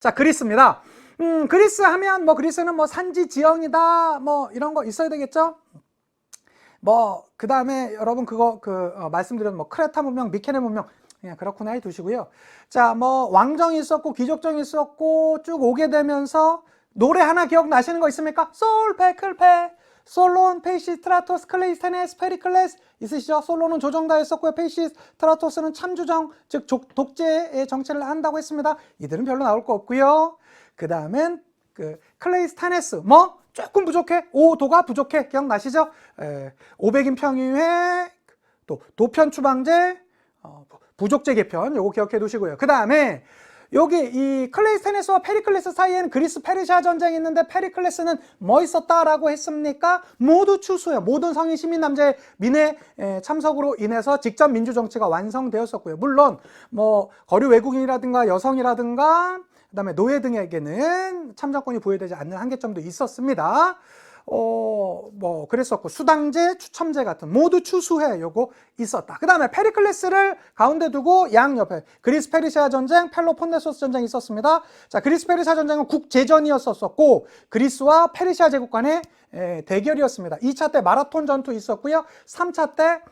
자, 그리스입니다. 그리스 하면 뭐 그리스는 뭐 산지 지형이다 뭐 이런 거 있어야 되겠죠? 뭐 그 다음에 여러분 그거 말씀드린 뭐 크레타 문명, 미케네 문명 그냥 그렇구나 해 두시고요. 자, 뭐 왕정이 있었고 귀족정이 있었고 쭉 오게 되면서 노래 하나 기억나시는 거 있습니까? 솔, 페, 클, 페, 솔론, 페이시스트라토스, 클레이스테네스, 페리클레스 있으시죠? 솔론은 조정다였었고요. 페이시스트라토스는 참주정, 즉 독재의 정치를 한다고 했습니다. 이들은 별로 나올 거 없고요. 그 다음엔 클레이스테네스 뭐 조금 부족해, 오도가 부족해, 기억나시죠? 500인 평의회, 또 도편 추방제, 부족제 개편, 요거 기억해 두시고요. 그 다음에 여기 이 클레이스테네스와 페리클레스 사이에는 그리스 페르시아 전쟁이 있는데 페리클레스는 뭐 있었다라고 했습니까? 모두 추수예요. 모든 성인 시민 남자의 민의 참석으로 인해서 직접 민주 정치가 완성되었었고요. 물론 뭐 거류 외국인이라든가 여성이라든가 그다음에 노예 등에게는 참정권이 부여되지 않는 한계점도 있었습니다. 뭐 그랬었고 수당제, 추첨제 같은 모두 추수해 요거 있었다. 그 다음에 페리클레스를 가운데 두고 양옆에 그리스 페르시아 전쟁, 펠로폰네소스 전쟁이 있었습니다. 자, 그리스 페르시아 전쟁은 국제전이었었고 그리스와 페르시아 제국 간의 대결이었습니다. 2차 때 마라톤 전투 있었고요. 3차 때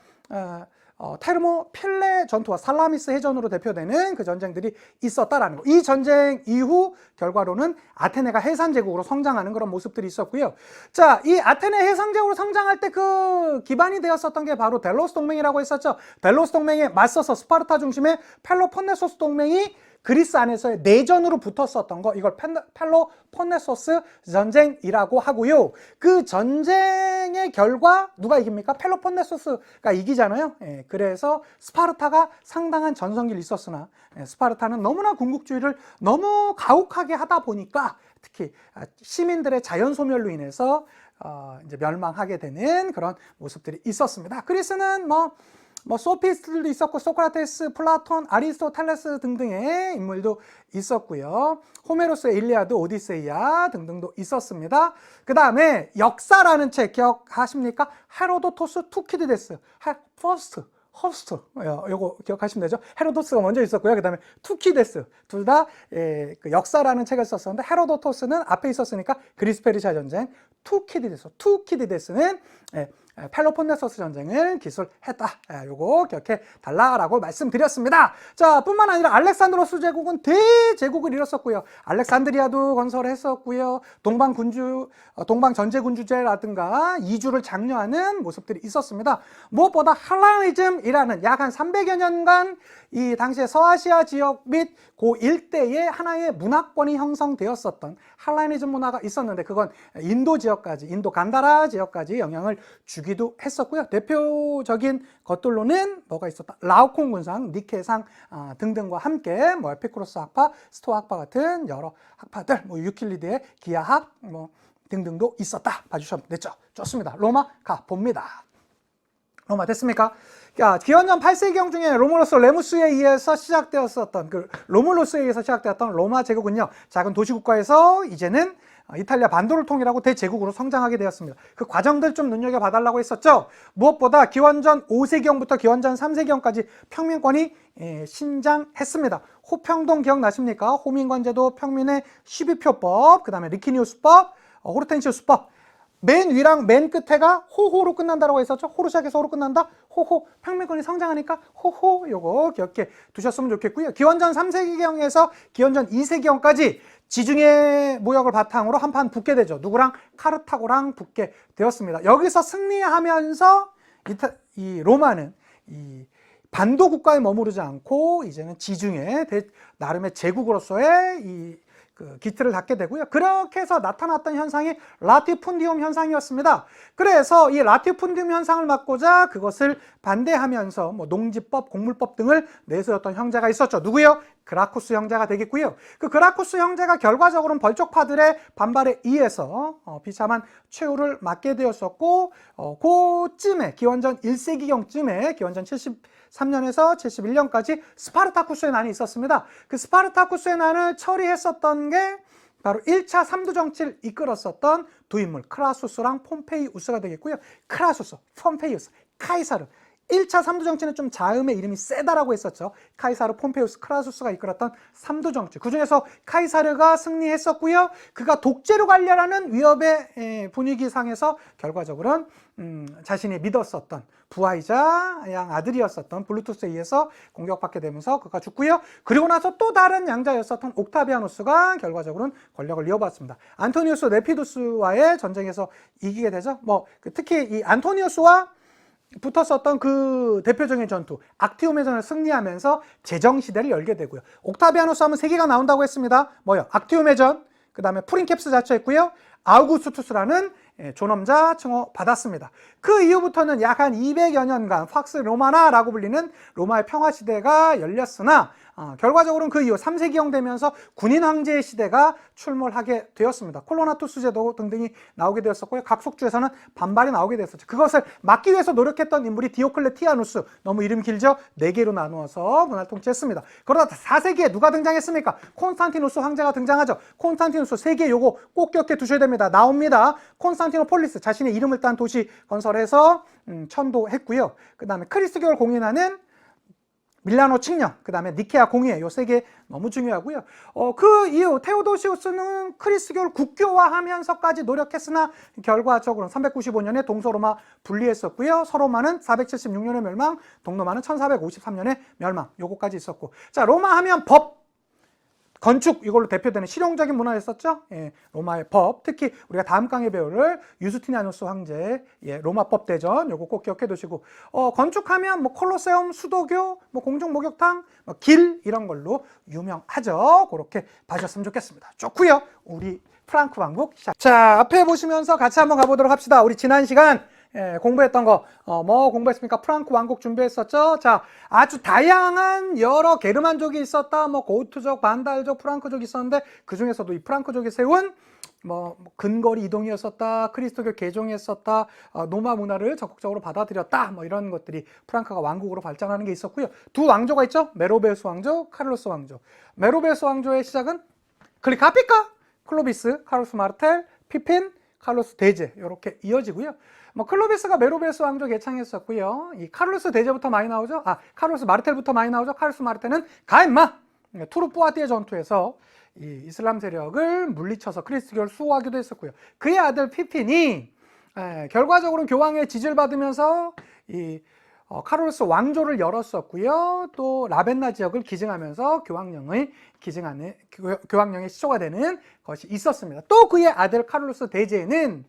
테르모필레 전투와 살라미스 해전으로 대표되는 그 전쟁들이 있었다라는 거. 이 전쟁 이후 결과로는 아테네가 해상제국으로 성장하는 그런 모습들이 있었고요. 자, 이 아테네 해상제국으로 성장할 때 그 기반이 되었었던 게 바로 델로스 동맹이라고 했었죠. 델로스 동맹에 맞서서 스파르타 중심의 펠로폰네소스 동맹이 그리스 안에서의 내전으로 붙었었던 거, 이걸 펠로폰네소스 전쟁이라고 하고요. 그 전쟁의 결과 누가 이깁니까? 펠로폰네소스가 이기잖아요. 그래서 스파르타가 상당한 전성기를 있었으나 스파르타는 너무나 궁극주의를 너무 가혹하게 하다 보니까 특히 시민들의 자연 소멸로 인해서 이제 멸망하게 되는 그런 모습들이 있었습니다. 그리스는 뭐 소피스트들도 있었고 소크라테스, 플라톤, 아리스토텔레스 등등의 인물도 있었고요. 호메로스의 일리아드, 오디세이아 등등도 있었습니다. 그 다음에 역사라는 책 기억하십니까? 헤로도토스, 투키디데스, 퍼스트, 허스트, 요거 기억하시면 되죠. 헤로도스가 먼저 있었고요. 그 다음에 투키데스, 둘 다 그 역사라는 책을 썼었는데 헤로도토스는 앞에 있었으니까 그리스 페르시아 전쟁, 투키디데스는 펠로폰네소스 전쟁을 기술했다. 요거 기억해 달라라고 말씀드렸습니다. 자, 뿐만 아니라 알렉산드로스 제국은 대제국을 이뤘었고요. 알렉산드리아도 건설했었고요. 동방 전제군주제라든가 이주를 장려하는 모습들이 있었습니다. 무엇보다 헬라니즘이라는 약 한 300여 년간 이 당시에 서아시아 지역 및 그 일대에 하나의 문화권이 형성되었었던 헬라니즘 문화가 있었는데 그건 인도 지역까지, 인도 간다라 지역까지 영향을 주기도 했었고요. 대표적인 것들로는 뭐가 있었다? 라오콩 군상, 니케상 등등과 함께 뭐 에피쿠로스 학파, 스토아 학파 같은 여러 학파들, 뭐 유클리드의 기하학 뭐 등등도 있었다. 봐주시면 됐죠? 좋습니다. 로마 가 봅니다. 로마 됐습니까? 기원전 8세기경 중에 로물로스 레무스에 의해서 시작되었었던 로물로스에 의해서 시작되었던 로마 제국은요, 작은 도시국가에서 이제는 이탈리아 반도를 통일하고 대제국으로 성장하게 되었습니다. 그 과정들 좀 눈여겨봐달라고 했었죠. 무엇보다 기원전 5세기경부터 기원전 3세기경까지 평민권이 신장했습니다. 호평동 기억나십니까? 호민관제도, 평민의 12표법, 그 다음에 리키니우스법, 호르텐시우스법. 맨 위랑 맨 끝에가 호호로 끝난다라고 했었죠. 호로 시작해서 호로 끝난다. 호호. 평민권이 성장하니까 호호. 요거 기억해 두셨으면 좋겠고요. 기원전 3세기경에서 기원전 2세기경까지 지중해 무역을 바탕으로 한판 붙게 되죠. 누구랑? 카르타고랑 붙게 되었습니다. 여기서 승리하면서 이 로마는 이 반도 국가에 머무르지 않고 이제는 지중해 나름의 제국으로서의 이 기틀을 닫게 되고요. 그렇게 해서 나타났던 현상이 라티푼디움 현상이었습니다. 그래서 이 라티푼디움 현상을 막고자 그것을 반대하면서 뭐 농지법, 곡물법 등을 내세웠던 형제가 있었죠. 누구요? 그라쿠스 형제가 되겠고요. 그 그라쿠스 형제가 결과적으로는 벌쪽파들의 반발에 의해서 비참한 최후를 맞게 되었었고, 그쯤에 기원전 1세기경쯤에 기원전 73년에서 71년까지 스파르타쿠스의 난이 있었습니다. 그 스파르타쿠스의 난을 처리했었던 게 바로 1차 삼두 정치를 이끌었었던 두 인물 크라수스랑 폼페이우스가 되겠고요. 크라수스, 폼페이우스, 카이사르 1차 삼두 정치는 좀 자음의 이름이 세다라고 했었죠. 카이사르, 폼페이우스, 크라수스가 이끌었던 삼두 정치. 그 중에서 카이사르가 승리했었고요. 그가 독재로 가려라는 위협의 분위기상에서 결과적으로는 자신이 믿었었던 부하이자 양 아들이었었던 블루투스에 의해서 공격받게 되면서 그가 죽고요. 그리고 나서 또 다른 양자였었던 옥타비아누스가 결과적으로는 권력을 이어받습니다. 안토니우스 네피두스와의 전쟁에서 이기게 되죠. 특히 이 안토니우스와 붙었었던 그 대표적인 전투 악티움의 전을 승리하면서 제정시대를 열게 되고요. 옥타비아누스 하면 세 개가 나온다고 했습니다. 악티움의 전, 그 다음에 프린캡스 자처했고요. 아우구스투스라는 존엄자 칭호 받았습니다. 그 이후부터는 약 한 200여 년간 팍스 로마나라고 불리는 로마의 평화시대가 열렸으나 결과적으로는 그 이후 3세기형 되면서 군인 황제의 시대가 출몰하게 되었습니다. 콜로나투스 제도 등등이 나오게 되었었고요. 각 속주에서는 반발이 나오게 되었었죠. 그것을 막기 위해서 노력했던 인물이 디오클레티아누스, 너무 이름 길죠? 4개로 나누어서 문화를 통치했습니다. 그러다 4세기에 누가 등장했습니까? 콘스탄티누스 황제가 등장하죠. 콘스탄티누스 3개 요거 꼭 기억해 두셔야 됩니다. 나옵니다. 콘스탄티노폴리스, 자신의 이름을 딴 도시 건설해서 천도했고요. 그 다음에 크리스교를 공인하는 밀라노 칙령, 그 다음에 니케아 공의회, 요 3개 너무 중요하고요. 그 이후 테오도시우스는 크리스교를 국교화하면서까지 노력했으나 결과적으로는 395년에 동서로마 분리했었고요. 서로마는 476년에 멸망, 동로마는 1453년에 멸망, 요거까지 있었고. 자, 로마 하면 법, 건축, 이걸로 대표되는 실용적인 문화였었죠. 로마의 법, 특히 우리가 다음 강의 배울 유스티니아누스 황제 로마법 대전, 요거 꼭 기억해 두시고, 건축하면 콜로세움, 수도교, 공중 목욕탕, 길, 이런 걸로 유명하죠. 그렇게 봐주셨으면 좋겠습니다. 좋고요. 우리 프랑크 왕국 시작. 자, 앞에 보시면서 같이 한번 가보도록 합시다. 우리 지난 시간 공부했던 거, 공부했습니까? 프랑크 왕국 준비했었죠? 자, 아주 다양한 여러 게르만족이 있었다. 고트족, 반달족, 프랑크족이 있었는데, 그 중에서도 이 프랑크족이 세운 근거리 이동이었었다, 크리스토교 개종이었었다, 노마 문화를 적극적으로 받아들였다, 이런 것들이 프랑크가 왕국으로 발전하는 게 있었고요. 두 왕조가 있죠? 메로베우스 왕조, 카를로스 왕조. 메로베우스 왕조의 시작은 클리카피카, 클로비스, 카를로스 마르텔, 피핀, 카를로스 대제, 이렇게 이어지고요. 클로비스가 메로베우스 왕조 개창했었고요. 이 카를로스 대제부터 많이 나오죠. 카를로스 마르텔부터 많이 나오죠. 카를로스 마르텔은 가임마 투르푸아티의 전투에서 이 이슬람 세력을 물리쳐서 크리스교를 수호하기도 했었고요. 그의 아들 피핀이 결과적으로는 교황의 지지를 받으면서 이 카를로스 왕조를 열었었고요. 또 라벤나 지역을 기증하면서 교황령의 시초가 되는 것이 있었습니다. 또 그의 아들 카를로스 대제는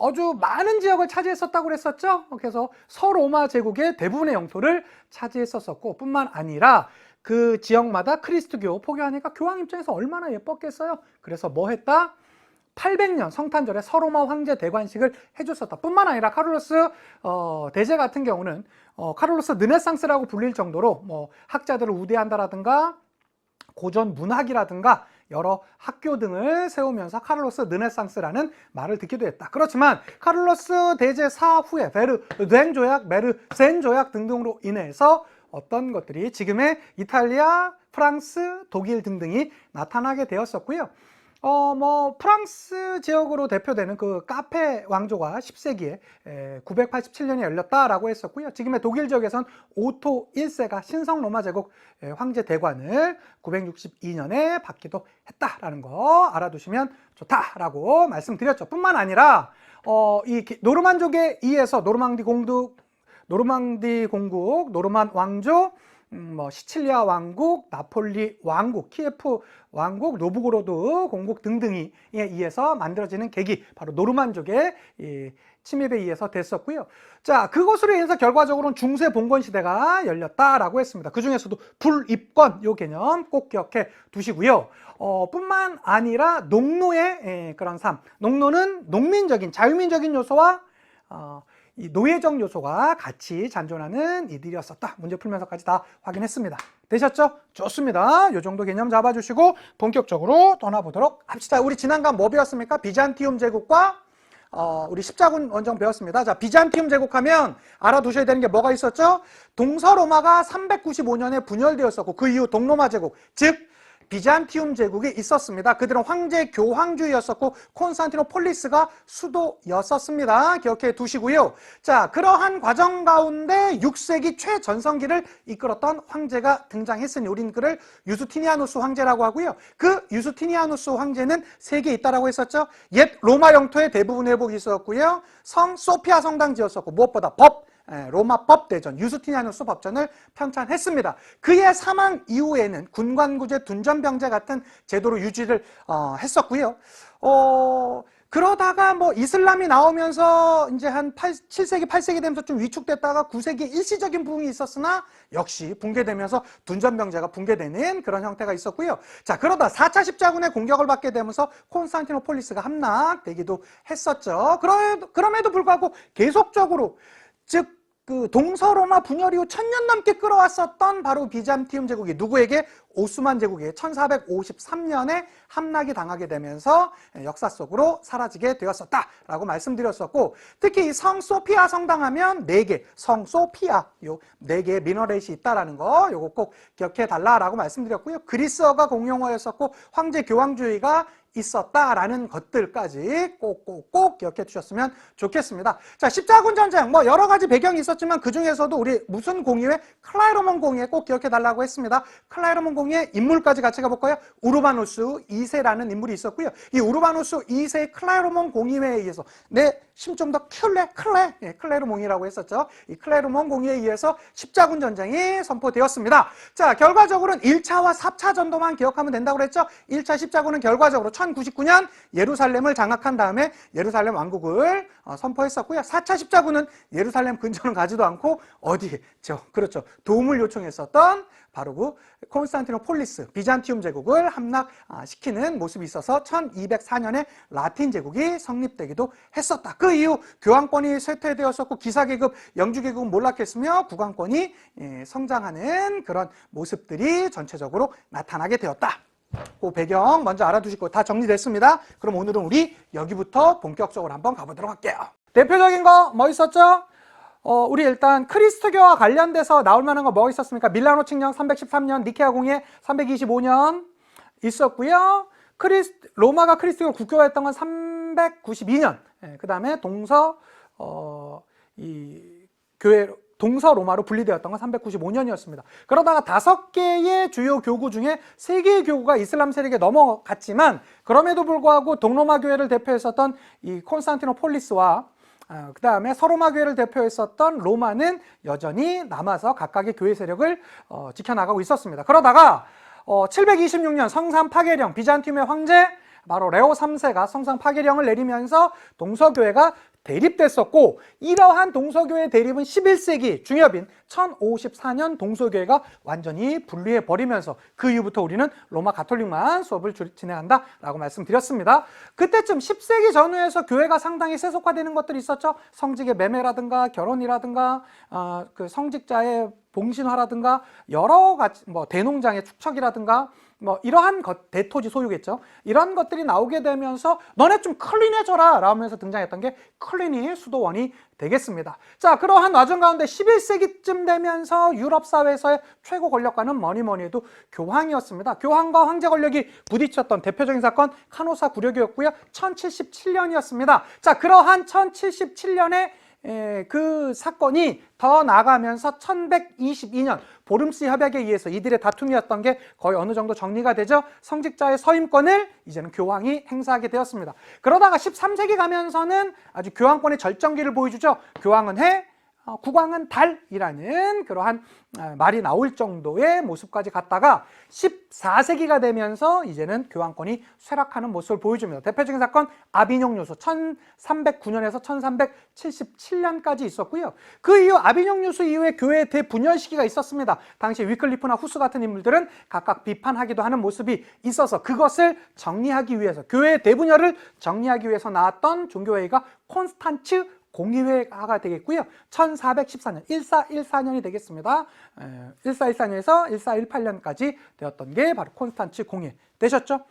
아주 많은 지역을 차지했었다고 그랬었죠. 그래서 서로마 제국의 대부분의 영토를 차지했었고 뿐만 아니라 그 지역마다 크리스트교 포교하니까 교황 입장에서 얼마나 예뻤겠어요. 그래서 뭐 했다? 800년 성탄절에 서로마 황제 대관식을 해줬었다. 뿐만 아니라 카를로스 대제 같은 경우는 카를로스 르네상스라고 불릴 정도로 학자들을 우대한다라든가 고전 문학이라든가 여러 학교 등을 세우면서 카를로스 르네상스라는 말을 듣기도 했다. 그렇지만 카를로스 대제 사후에 베르덴 조약, 메르센 조약 등등으로 인해서 어떤 것들이 지금의 이탈리아, 프랑스, 독일 등등이 나타나게 되었었고요. 프랑스 지역으로 대표되는 그 카페 왕조가 10세기에 987년에 열렸다라고 했었고요. 지금의 독일 지역에선 오토 1세가 신성 로마 제국 황제 대관을 962년에 받기도 했다라는 거 알아두시면 좋다라고 말씀드렸죠. 뿐만 아니라 이 노르만족에 의해서 노르망디 공국, 노르만 왕조, 시칠리아 왕국, 나폴리 왕국, 키예프 왕국, 노브고로드 공국 등등이 의해서 만들어지는 계기, 바로 노르만족의 침입에 의해서 됐었고요. 자, 그것으로 인해서 결과적으로는 중세 봉건 시대가 열렸다라고 했습니다. 그 중에서도 불입권 요 개념 꼭 기억해 두시고요. 뿐만 아니라 농노의 그런 삶, 농노는 농민적인 자유민적인 요소와 이 노예적 요소가 같이 잔존하는 이들이었었다. 문제 풀면서까지 다 확인했습니다. 되셨죠? 좋습니다. 이 정도 개념 잡아주시고 본격적으로 떠나보도록 합시다. 우리 지난간 뭐 배웠습니까? 비잔티움 제국과 우리 십자군 원정 배웠습니다. 자, 비잔티움 제국하면 알아두셔야 되는 게 뭐가 있었죠? 동서로마가 395년에 분열되었었고 그 이후 동로마 제국, 즉 비잔티움 제국이 있었습니다. 그들은 황제 교황주의였었고 콘스탄티노폴리스가 수도였었습니다. 기억해 두시고요. 자, 그러한 과정 가운데 6세기 최전성기를 이끌었던 황제가 등장했으니 우린 그를 유스티니아누스 황제라고 하고요. 그 유스티니아누스 황제는 세계에 있다라고 했었죠. 옛 로마 영토의 대부분 회복이 있었고요. 성 소피아 성당 지었었고 무엇보다 로마 법대전, 유스티니아누스 법전을 편찬했습니다. 그의 사망 이후에는 군관구제, 둔전병제 같은 제도로 유지를 했었고요. 그러다가 뭐 이슬람이 나오면서 이제 한 7세기, 8세기 되면서 좀 위축됐다가 9세기에 일시적인 부흥이 있었으나 역시 붕괴되면서 둔전병제가 붕괴되는 그런 형태가 있었고요. 자, 그러다 4차 십자군의 공격을 받게 되면서 콘스탄티노폴리스가 함락되기도 했었죠. 그럼에도 불구하고 계속적으로 즉 그 동서로마 분열 이후 1000년 넘게 끌어왔었던 바로 비잔티움 제국이 누구에게? 오스만 제국에 1453년에 함락이 당하게 되면서 역사 속으로 사라지게 되었었다라고 말씀드렸었고, 특히 이 성 소피아 성당 하면 4개, 성 소피아 요 4개의 미너렛이 있다라는 거 요거 꼭 기억해 달라라고 말씀드렸고요. 그리스어가 공용어였었고 황제 교황주의가 있었다라는 것들까지 꼭 기억해 주셨으면 좋겠습니다. 자, 십자군 전쟁 뭐 여러 가지 배경이 있었지만 그 중에서도 우리 무슨 공의회? 클라이로몬 공의회 꼭 기억해 달라고 했습니다. 클라이로몬 공의회 인물까지 같이 가볼까요? 우르바누스 2세라는 인물이 있었고요. 이 우르바누스 2세 클라이로몬 공의회에 의해서 심 좀 더 클레르몽이라고 했었죠. 이 클레르몽 공의회에 의해서 십자군 전쟁이 선포되었습니다. 자, 결과적으로는 1차와 4차 전도만 기억하면 된다고 그랬죠. 1차 십자군은 결과적으로 1099년 예루살렘을 장악한 다음에 예루살렘 왕국을 선포했었고요. 4차 십자군은 예루살렘 근처는 가지도 않고 어디에? 그렇죠. 도움을 요청했었던 바로 그 콘스탄티노폴리스 비잔티움 제국을 함락시키는 모습이 있어서 1204년에 라틴 제국이 성립되기도 했었다. 그 이후 교황권이 쇠퇴되었었고 기사계급, 영주계급은 몰락했으며 국왕권이 성장하는 그런 모습들이 전체적으로 나타나게 되었다. 그 배경 먼저 알아두시고 다 정리됐습니다. 그럼 오늘은 우리 여기부터 본격적으로 한번 가보도록 할게요. 대표적인 거 뭐 있었죠? 우리 일단 크리스트교와 관련돼서 나올 만한 거 뭐 있었습니까? 밀라노 칙령 313년, 니케아 공예 325년 있었고요. 로마가 크리스트교 국교화했던 건 392년. 그 다음에 동서 로마로 분리되었던 건 395년이었습니다. 그러다가 5개의 주요 교구 중에 3개의 교구가 이슬람 세력에 넘어갔지만 그럼에도 불구하고 동로마 교회를 대표했었던 이 콘스탄티노폴리스와 그 다음에 서로마 교회를 대표했었던 로마는 여전히 남아서 각각의 교회 세력을 지켜나가고 있었습니다. 그러다가 726년 성산 파괴령, 비잔티움의 황제 바로 레오 3세가 성산 파괴령을 내리면서 동서교회가 대립됐었고, 이러한 동서교회 대립은 11세기 중엽인 1054년 동서교회가 완전히 분리해버리면서 그 이후부터 우리는 로마 가톨릭만 수업을 진행한다라고 말씀드렸습니다. 그때쯤 10세기 전후에서 교회가 상당히 세속화되는 것들이 있었죠. 성직의 매매라든가 결혼이라든가 그 성직자의 봉신화라든가 여러 가지 대농장의 축척이라든가 이러한 대토지 소유겠죠. 이런 것들이 나오게 되면서 너네 좀 클린해져라 라면서 등장했던 게 클린이 수도원이 되겠습니다. 자, 그러한 와중 가운데 11세기쯤 되면서 유럽 사회에서의 최고 권력가는 뭐니 해도 교황이었습니다. 교황과 황제 권력이 부딪혔던 대표적인 사건 카노사 구려기였고요. 1077년이었습니다. 자, 그러한 1077년에 그 사건이 더 나아가면서 1122년 보름스 협약에 의해서 이들의 다툼이었던 게 거의 어느 정도 정리가 되죠. 성직자의 서임권을 이제는 교황이 행사하게 되었습니다. 그러다가 13세기 가면서는 아주 교황권의 절정기를 보여주죠. 교황은 해, 국왕은 달이라는 그러한 말이 나올 정도의 모습까지 갔다가 14세기가 되면서 이제는 교황권이 쇠락하는 모습을 보여줍니다. 대표적인 사건 아비뇽 요소 1309년에서 1377년까지 있었고요. 그 이후 아비뇽 요소 이후에 교회의 대분열 시기가 있었습니다. 당시 위클리프나 후스 같은 인물들은 각각 비판하기도 하는 모습이 있어서 그것을 정리하기 위해서, 교회의 대분열을 정리하기 위해서 나왔던 종교회의가 콘스탄츠 공의회가 되겠고요. 1414년, 1414년이 되겠습니다. 1414년에서 1418년까지 되었던 게 바로 콘스탄츠 공의회 되셨죠.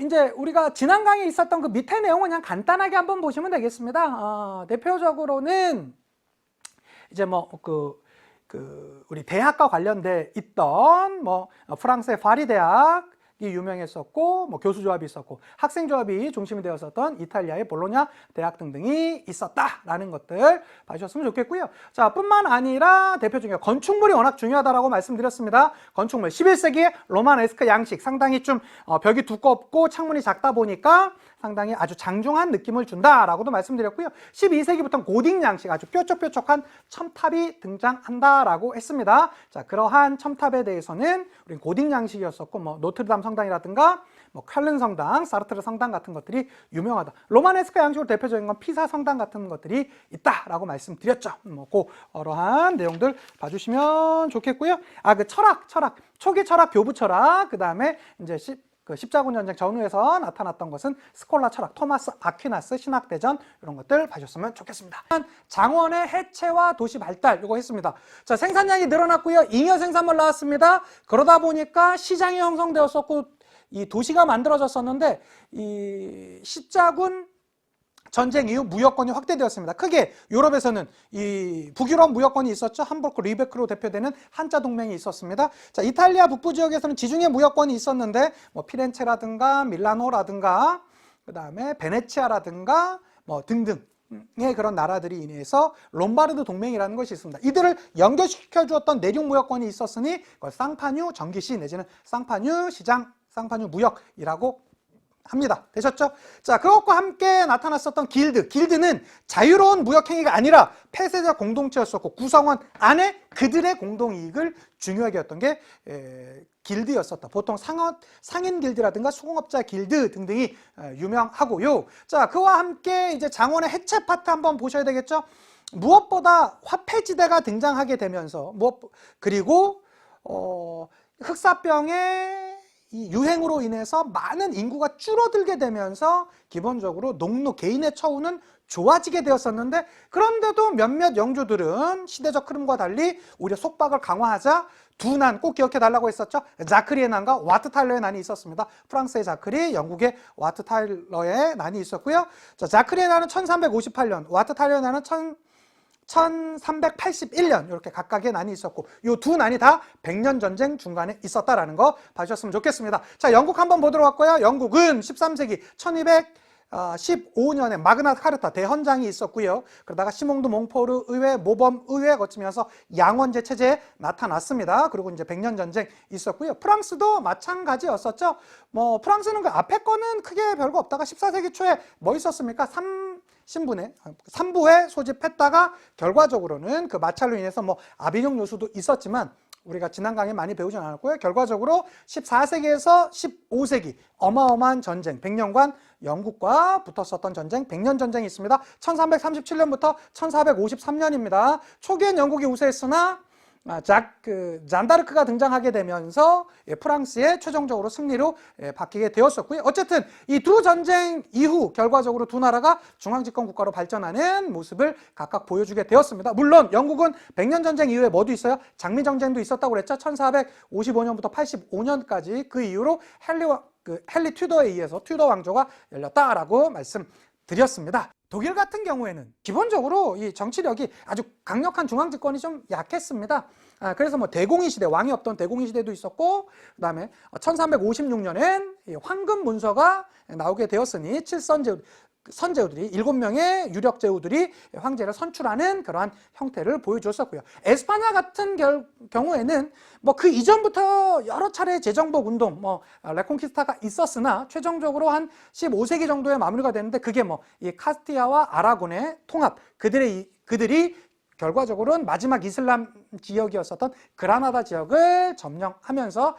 이제 우리가 지난 강의에 있었던 그 밑에 내용은 그냥 간단하게 한번 보시면 되겠습니다. 대표적으로는 이제 우리 대학과 관련돼 있던 프랑스의 파리 대학, 유명했었고, 뭐 교수조합이 있었고, 학생조합이 중심이 되었었던 이탈리아의 볼로냐 대학 등등이 있었다라는 것들 봐주셨으면 좋겠고요. 자, 뿐만 아니라 대표 중에 건축물이 워낙 중요하다라고 말씀드렸습니다. 건축물 11세기의 로마네스크 양식, 상당히 좀 벽이 두껍고 창문이 작다 보니까 상당히 아주 장중한 느낌을 준다라고도 말씀드렸고요. 12세기부터는 고딕 양식, 아주 뾰족뾰족한 첨탑이 등장한다라고 했습니다. 자, 그러한 첨탑에 대해서는 우리 고딕 양식이었었고, 뭐 노트르담 성당이라든가 뭐 칼른 성당, 사르트르 성당 같은 것들이 유명하다. 로마네스크 양식으로 대표적인 건 피사 성당 같은 것들이 있다라고 말씀드렸죠. 뭐 그러한 내용들 봐주시면 좋겠고요. 아, 그 철학, 초기 철학, 교부 철학, 그 다음에 이제 십자군 전쟁 전후에서 나타났던 것은 스콜라 철학, 토마스 아퀴나스 신학대전, 이런 것들 봐주셨으면 좋겠습니다. 장원의 해체와 도시 발달, 이거 했습니다. 자, 생산량이 늘어났고요. 잉여 생산물 나왔습니다. 그러다 보니까 시장이 형성되었었고, 이 도시가 만들어졌었는데, 이 십자군 전쟁 이후 무역권이 확대되었습니다. 크게 유럽에서는 이 북유럽 무역권이 있었죠. 함부르크, 리베크로 대표되는 한자 동맹이 있었습니다. 자, 이탈리아 북부 지역에서는 지중해 무역권이 있었는데, 뭐 피렌체라든가 밀라노라든가 그다음에 베네치아라든가 뭐 등등의 그런 나라들이 인해서 롬바르드 동맹이라는 것이 있습니다. 이들을 연결시켜 주었던 내륙 무역권이 있었으니 그걸 쌍파뉴 정기시 내지는 쌍파뉴 시장, 쌍파뉴 무역이라고 합니다. 되셨죠? 자, 그것과 함께 나타났었던 길드는 자유로운 무역행위가 아니라 폐쇄자 공동체였었고, 구성원 안에 그들의 공동이익을 중요하게 했던 게 길드였었다. 보통 상인 길드라든가 수공업자 길드 등등이 유명하고요. 자, 그와 함께 이제 장원의 해체 파트 한번 보셔야 되겠죠? 무엇보다 화폐지대가 등장하게 되면서, 그리고 흑사병의 이 유행으로 인해서 많은 인구가 줄어들게 되면서 기본적으로 농노 개인의 처우는 좋아지게 되었었는데, 그런데도 몇몇 영주들은 시대적 흐름과 달리 오히려 속박을 강화하자 두 난 꼭 기억해 달라고 했었죠. 자크리의 난과 와트 타일러의 난이 있었습니다. 프랑스의 자크리, 영국의 와트 타일러의 난이 있었고요. 자, 자크리의 난은 1358년, 와트 타일러의 난은 1381년 이렇게 각각의 난이 있었고, 이 두 난이 다 100년 전쟁 중간에 있었다라는 거 봐주셨으면 좋겠습니다. 자, 영국 한번 보도록 할까요? 영국은 13세기 1215년에 마그나 카르타 대헌장이 있었고요. 그러다가 시몽드 몽포르 의회, 모범 의회 거치면서 양원제 체제에 나타났습니다. 그리고 이제 100년 전쟁 있었고요. 프랑스도 마찬가지였었죠. 뭐 프랑스는 그 앞에 거는 크게 별거 없다가 14세기 초에 뭐 있었습니까? 삼부에 소집했다가 결과적으로는 그 마찰로 인해서 뭐 아비뇽 요수도 있었지만 우리가 지난 강의에 많이 배우진 않았고요. 결과적으로 14세기에서 15세기 어마어마한 전쟁, 100년간 영국과 붙었었던 전쟁, 100년 전쟁이 있습니다. 1337년부터 1453년입니다. 초기엔 영국이 우세했으나 잔다르크가 등장하게 되면서 프랑스의 최종적으로 승리로 바뀌게 되었었고요. 어쨌든 이 두 전쟁 이후 결과적으로 두 나라가 중앙집권 국가로 발전하는 모습을 각각 보여주게 되었습니다. 물론 영국은 100년 전쟁 이후에 뭐도 있어요? 장미정쟁도 있었다고 그랬죠. 1455년부터 85년까지 그 이후로 헨리 튜더에 의해서 튜더 왕조가 열렸다라고 말씀드렸습니다. 독일 같은 경우에는 기본적으로 이 정치력이 아주 강력한 중앙집권이 좀 약했습니다. 그래서 뭐 대공의 시대, 왕이 없던 대공의 시대도 있었고, 그 다음에 1356년엔 황금 문서가 나오게 되었으니 선제후들이 7명의 유력 제후들이 황제를 선출하는 그러한 형태를 보여주었었고요. 에스파냐 같은 경우에는 뭐 그 이전부터 여러 차례 재정복 운동, 뭐 레콩키스타가 있었으나 최종적으로 한 15세기 정도에 마무리가 됐는데, 그게 뭐 이 카스티아와 아라곤의 통합, 그들이 결과적으로는 마지막 이슬람 지역이었었던 그라나다 지역을 점령하면서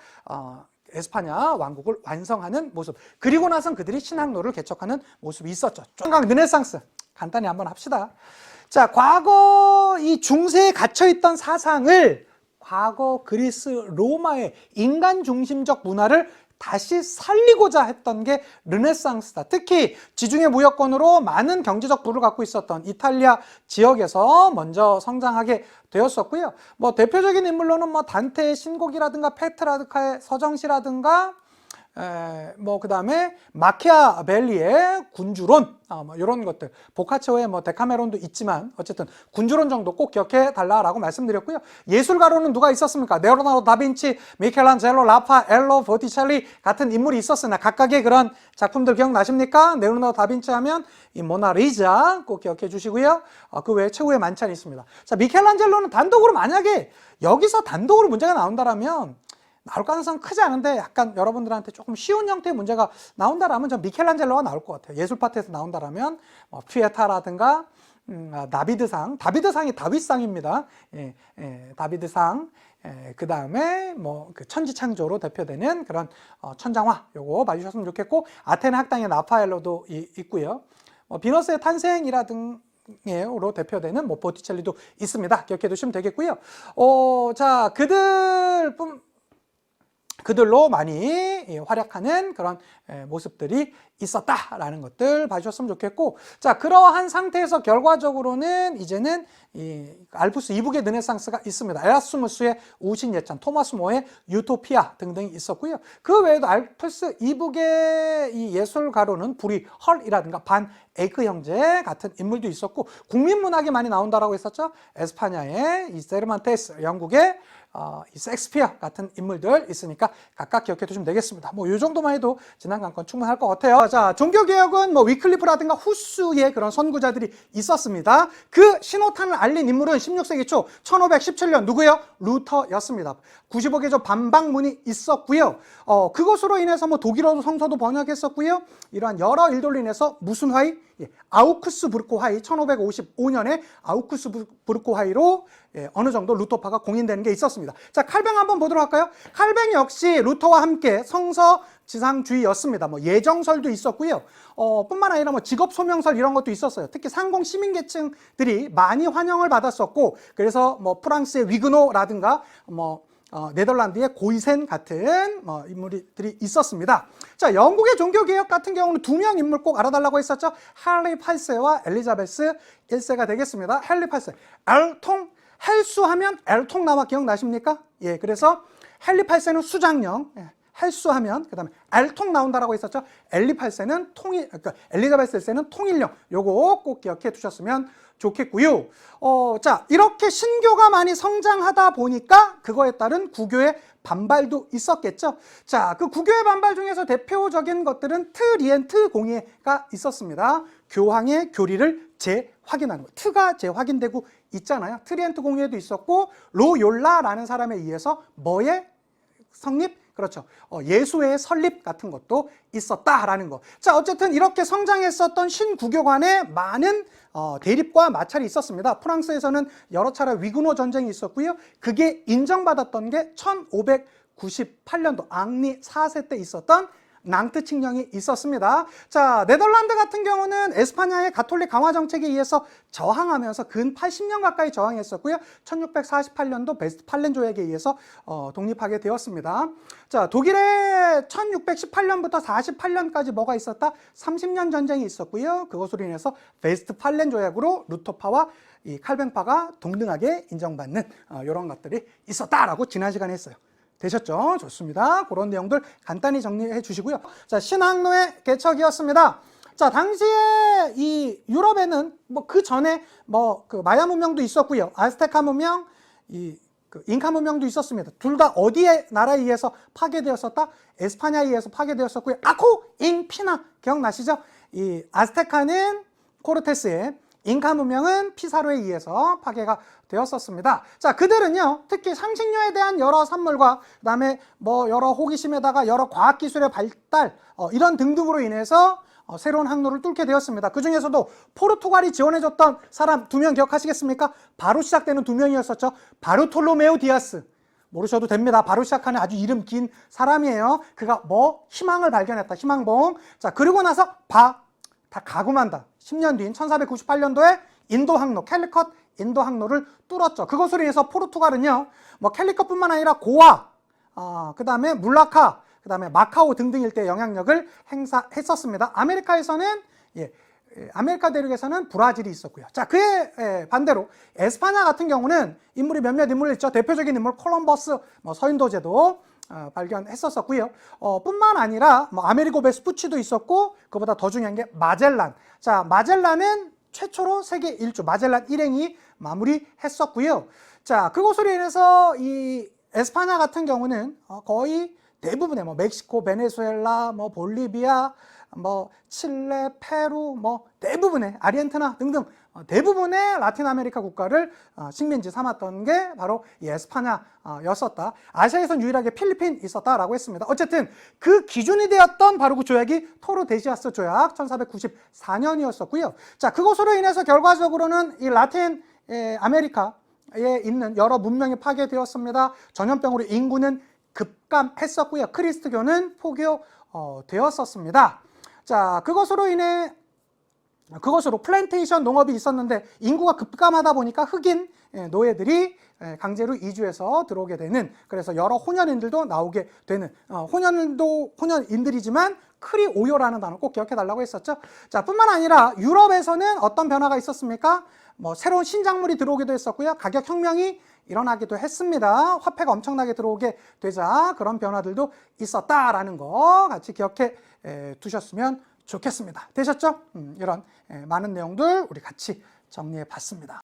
에스파냐 왕국을 완성하는 모습, 그리고 나선 그들이 신학로를 개척하는 모습이 있었죠. 중앙 르네상스 간단히 한번 합시다. 자, 과거 이 중세에 갇혀있던 사상을 과거 그리스 로마의 인간 중심적 문화를 다시 살리고자 했던 게 르네상스다. 특히 지중해 무역권으로 많은 경제적 부를 갖고 있었던 이탈리아 지역에서 먼저 성장하게 되었었고요. 뭐 대표적인 인물로는 뭐 단테의 신곡이라든가 페트라르카의 서정시라든가 뭐 그다음에 마키아벨리의 군주론, 뭐 이런 것들, 보카체오의 뭐 데카메론도 있지만 어쨌든 군주론 정도 꼭 기억해 달라라고 말씀드렸고요. 예술가로는 누가 있었습니까? 레오나르도 다빈치, 미켈란젤로, 라파엘로, 보티첼리 같은 인물이 있었으나 각각의 그런 작품들 기억나십니까? 레오나르도 다빈치 하면 이 모나리자 꼭 기억해 주시고요. 그 외에 최후의 만찬이 있습니다. 자, 미켈란젤로는 단독으로 만약에 여기서 단독으로 문제가 나온다라면 나올 가능성은 크지 않은데 약간 여러분들한테 조금 쉬운 형태의 문제가 나온다라면 전 미켈란젤로가 나올 것 같아요. 예술 파트에서 나온다라면 피에타라든가 다비드상, 다비드상이 다윗상입니다. 다비드상. 그 다음에 뭐 그 천지창조로 대표되는 그런 천장화 요거 봐주셨으면 좋겠고, 아테네 학당의 라파엘로도 있고요. 비너스의 탄생이라든가로 대표되는 뭐 보티첼리도 있습니다. 기억해 두시면 되겠고요. 자, 그들로 많이 활약하는 그런 모습들이 있었다라는 것들 봐주셨으면 좋겠고, 자, 그러한 상태에서 결과적으로는 이제는 이 알프스 이북의 르네상스가 있습니다. 에라스무스의 우신예찬, 토마스 모의 유토피아 등등이 있었고요. 그 외에도 알프스 이북의 이 예술가로는 부리 헐이라든가 반 에이크 형제 같은 인물도 있었고, 국민문학이 많이 나온다라고 했었죠. 에스파냐의 이 세르만테스, 영국의 이 섹스피어 같은 인물들 있으니까 각각 기억해 두시면 되겠습니다. 뭐 이 정도만 해도 지난 강권 충분할 것 같아요. 자, 종교개혁은 뭐 위클리프라든가 후스의 그런 선구자들이 있었습니다. 그 신호탄을 알린 인물은 16세기 초 1517년 누구요? 루터였습니다. 95개조 반박문이 있었고요. 그것으로 인해서 뭐 독일어도 성서도 번역했었고요. 이러한 여러 일들로 인해서 무슨 화의? 아우크스부르크 화의, 1555년에 아우크스부르크 화의로 어느 정도 루터파가 공인되는 게 있었습니다. 자, 칼뱅 한번 보도록 할까요? 칼뱅 역시 루터와 함께 성서 지상주의였습니다. 뭐 예정설도 있었고요. 뿐만 아니라 뭐 직업 소명설 이런 것도 있었어요. 특히 상공 시민계층들이 많이 환영을 받았었고, 그래서 뭐 프랑스의 위그노라든가 뭐 네덜란드의 고이센 같은 인물들이 있었습니다. 자, 영국의 종교개혁 같은 경우는 두 명 인물 꼭 알아달라고 했었죠. 헨리 8세와 엘리자베스 1세가 되겠습니다. 헨리 8세, 헬수하면 엘통 나와 기억나십니까? 예, 그래서 헨리 8세는 수장령, 헬수하면 그 다음에 엘통 나온다라고 했었죠. 엘리 8세는 그러니까 엘리자베스 1세는 통일령. 요거 꼭 기억해 두셨으면 좋겠고요. 자, 이렇게 신교가 많이 성장하다 보니까 그거에 따른 구교의 반발도 있었겠죠. 자, 그 구교의 반발 중에서 대표적인 것들은 트리엔트 공예가 있었습니다. 교황의 교리를 재확인하는 거. 트가 재확인되고 있잖아요. 트리엔트 공예도 있었고, 로욜라라는 사람에 의해서 뭐의 성립? 그렇죠. 예수회의 설립 같은 것도 있었다라는 거. 자, 어쨌든 이렇게 성장했었던 신구교 간에 많은 대립과 마찰이 있었습니다. 프랑스에서는 여러 차례 위그노 전쟁이 있었고요. 그게 인정받았던 게 1598년도 앙리 4세 때 있었던 낭트 칙령이 있었습니다. 자, 네덜란드 같은 경우는 에스파냐의 가톨릭 강화 정책에 의해서 저항하면서 근 80년 가까이 저항했었고요. 1648년도 베스트팔렌 조약에 의해서 독립하게 되었습니다. 자, 독일의 1618년부터 48년까지 뭐가 있었다? 30년 전쟁이 있었고요. 그것으로 인해서 베스트팔렌 조약으로 루터파와 이 칼뱅파가 동등하게 인정받는 이런 것들이 있었다라고 지난 시간에 했어요. 되셨죠? 좋습니다. 그런 내용들 간단히 정리해 주시고요. 자, 신학로의 개척이었습니다. 자, 당시에 이 유럽에는 뭐 그 전에 뭐 그 마야 문명도 있었고요. 아스테카 문명, 그 잉카 문명도 있었습니다. 둘 다 어디에 나라에 의해서 파괴되었었다? 에스파냐에 의해서 파괴되었었고요. 아코 잉피나 기억나시죠? 이 아스테카는 코르테스의, 잉카 문명은 피사로에 의해서 파괴가 되었었습니다. 자, 그들은요, 특히 상식료에 대한 여러 산물과 그다음에 뭐 여러 호기심에다가 여러 과학기술의 발달 이런 등등으로 인해서 새로운 항로를 뚫게 되었습니다. 그 중에서도 포르투갈이 지원해줬던 사람 두 명 기억하시겠습니까? 바로 시작되는 두 명이었었죠. 바르톨로메오 디아스. 모르셔도 됩니다. 바로 시작하는 아주 이름 긴 사람이에요. 그가 뭐 희망을 발견했다. 희망봉. 자, 그리고 나서 다 가구만다. 10년 뒤인 1498년도에 인도 항로, 캘리컷 인도 항로를 뚫었죠. 그것으로 인해서 포르투갈은요, 뭐 캘리컷뿐만 아니라 고아, 그 다음에 물라카, 그 다음에 마카오 등등 일대의 영향력을 행사했었습니다. 아메리카에서는, 아메리카 대륙에서는 브라질이 있었고요. 자, 그에 반대로 에스파냐 같은 경우는 인물이 몇몇 인물 있죠. 대표적인 인물 콜럼버스, 뭐 서인도제도 발견했었고요. 뿐만 아니라 뭐 아메리고 베스푸치도 있었고, 그보다 더 중요한 게 마젤란. 자, 마젤란은 최초로 세계 일주 마젤란 일행이 마무리했었고요. 자, 그것으로 인해서 이 에스파냐 같은 경우는 거의 대부분의 뭐 멕시코, 베네수엘라, 뭐 볼리비아, 뭐 칠레, 페루, 뭐 대부분의 아르헨티나 등등 대부분의 라틴 아메리카 국가를 식민지 삼았던 게 바로 이 에스파냐였었다. 아시아에선 유일하게 필리핀 있었다라고 했습니다. 어쨌든 그 기준이 되었던 바로 그 조약이 토르데시아스 조약 1494년이었었고요. 자, 그것으로 인해서 결과적으로는 이 라틴 아메리카에 있는 여러 문명이 파괴되었습니다. 전염병으로 인구는 급감했었고요. 크리스트교는 포교되었었습니다. 자, 그것으로 플랜테이션 농업이 있었는데 인구가 급감하다 보니까 흑인 노예들이 강제로 이주해서 들어오게 되는, 그래서 여러 혼혈인들도 나오게 되는, 혼혈인들이지만 크리오요라는 단어 꼭 기억해 달라고 했었죠. 자, 뿐만 아니라 유럽에서는 어떤 변화가 있었습니까? 뭐 새로운 신작물이 들어오기도 했었고요. 가격 혁명이 일어나기도 했습니다. 화폐가 엄청나게 들어오게 되자 그런 변화들도 있었다라는 거 같이 기억해 두셨으면 좋겠습니다. 되셨죠? 이런 많은 내용들 우리 같이 정리해 봤습니다.